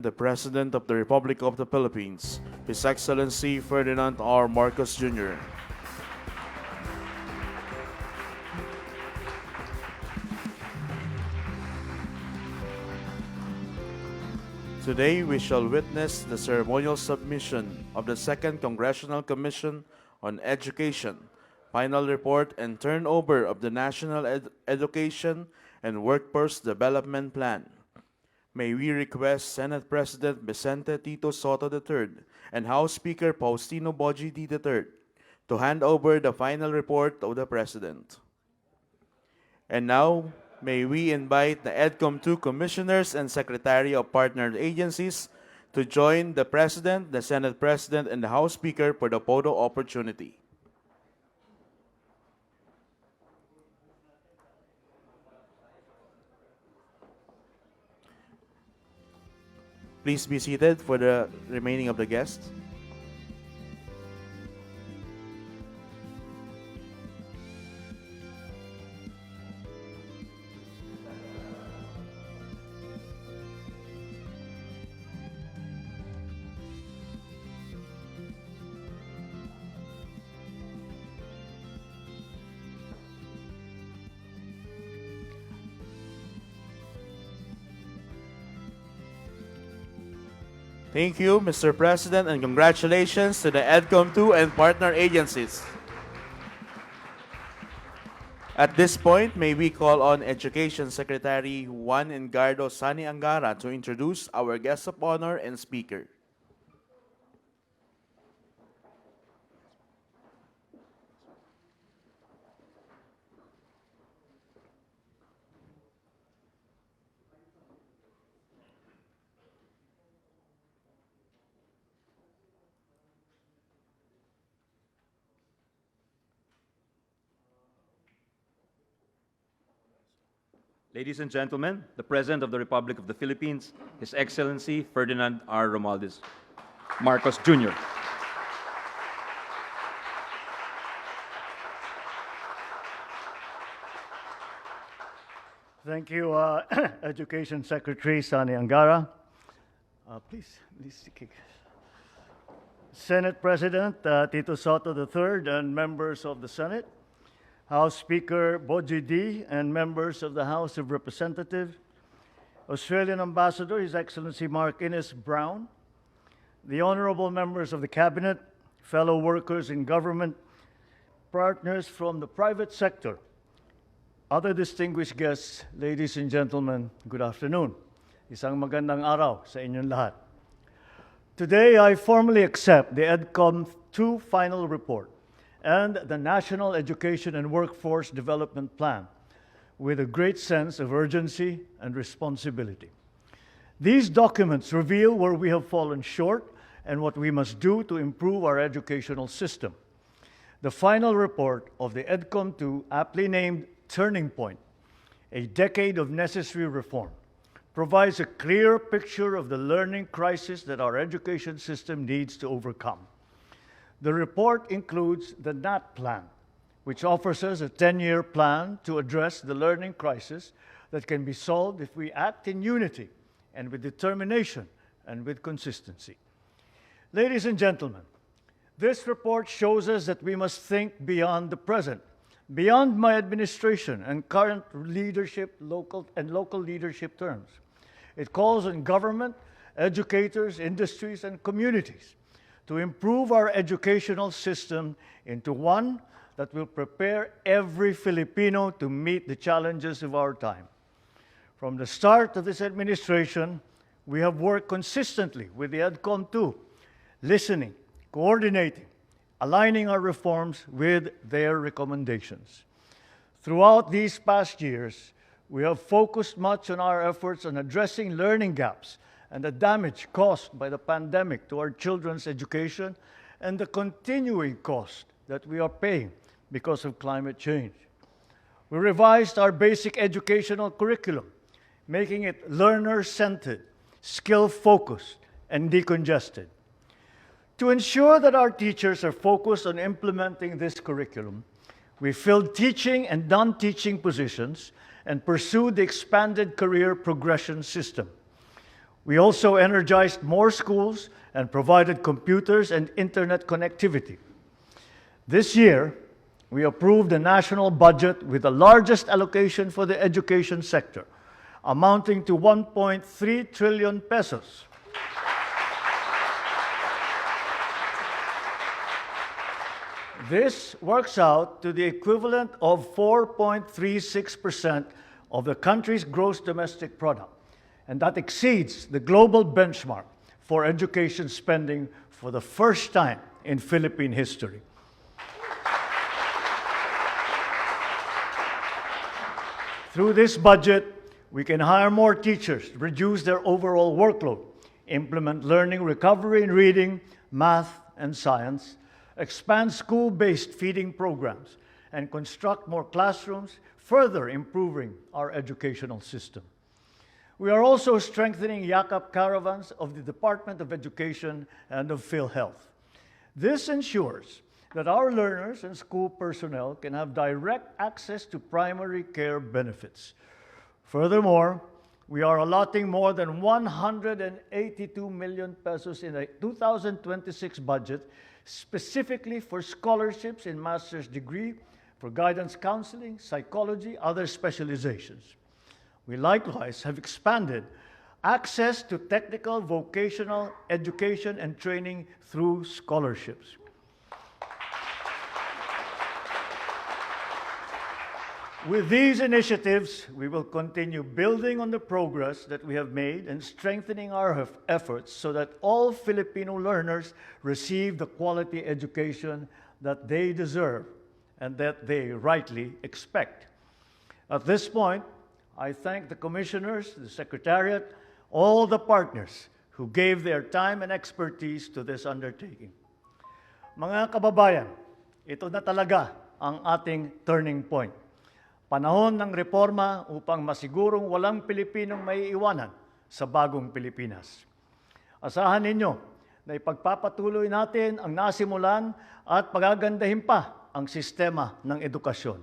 the President of the Republic of the Philippines, His Excellency Ferdinand R. Marcos Jr. Today we shall witness the ceremonial submission of the Second Congressional Commission on Education, final report and turnover of the National Education and Workforce Development Plan. May we request Senate President Vicente Tito Soto III and House Speaker Faustino Boji D. III to hand over the final report of the President. And now, may we invite the EDCOM 2 Commissioners and Secretary of Partner Agencies to join the President, the Senate President, and the House Speaker for the photo opportunity. Please be seated for the remaining of the guests. Thank you, Mr. President, and congratulations to the EDCOM 2 and partner agencies. At this point, may we call on Education Secretary Juan Engardo Sani Angara to introduce our guest of honor and speaker. Ladies and gentlemen, the President of the Republic of the Philippines, His Excellency Ferdinand R. Romualdez Marcos Jr. Thank you, Education Secretary Sani Angara. Please kick. Senate President Tito Soto III and members of the Senate, House Speaker Boji D. and members of the House of Representatives, Australian Ambassador His Excellency Mark Innes Brown, the honorable members of the Cabinet, fellow workers in government, partners from the private sector, other distinguished guests, ladies and gentlemen, good afternoon. Isang magandang araw sa inyong lahat. Today, I formally accept the EDCOM 2 final report and the National Education and Workforce Development Plan with a great sense of urgency and responsibility. These documents reveal where we have fallen short and what we must do to improve our educational system. The final report of the EDCOM 2, aptly named Turning Point, a decade of necessary reform, provides a clear picture of the learning crisis that our education system needs to overcome. The report includes the NAT plan, which offers us a 10-year plan to address the learning crisis that can be solved if we act in unity and with determination and with consistency. Ladies and gentlemen, this report shows us that we must think beyond the present, beyond my administration and current leadership, local leadership terms. It calls on government, educators, industries, and communities to improve our educational system into one that will prepare every Filipino to meet the challenges of our time. From the start of this administration, we have worked consistently with the EDCOM 2, listening, coordinating, aligning our reforms with their recommendations. Throughout these past years, we have focused much on our efforts on addressing learning gaps and the damage caused by the pandemic to our children's education and the continuing cost that we are paying because of climate change. We revised our basic educational curriculum, making it learner-centered, skill-focused, and decongested. To ensure that our teachers are focused on implementing this curriculum, we filled teaching and non-teaching positions and pursued the expanded career progression system. We also energized more schools and provided computers and internet connectivity. This year, we approved a national budget with the largest allocation for the education sector, amounting to 1.3 trillion pesos. This works out to the equivalent of 4.36% of the country's gross domestic product, and that exceeds the global benchmark for education spending for the first time in Philippine history. Through this budget, we can hire more teachers, reduce their overall workload, implement learning recovery in reading, math, and science, expand school-based feeding programs, and construct more classrooms, further improving our educational system. We are also strengthening yakap caravans of the Department of Education and of PhilHealth. This ensures that our learners and school personnel can have direct access to primary care benefits. Furthermore, we are allotting more than 182 million pesos in a 2026 budget specifically for scholarships in master's degree, for guidance counseling, psychology, other specializations. We likewise have expanded access to technical vocational education and training through scholarships. With these initiatives, we will continue building on the progress that we have made and strengthening our efforts so that all Filipino learners receive the quality education that they deserve and that they rightly expect. At this point, I thank the commissioners, the secretariat, all the partners who gave their time and expertise to this undertaking. Mga kababayan, ito na talaga ang ating turning point. Panahon ng reporma upang masigurong walang Pilipinong maiiwanan sa bagong Pilipinas. Asahan ninyo na ipagpapatuloy natin ang nasimulan at pagagandahin pa ang sistema ng edukasyon.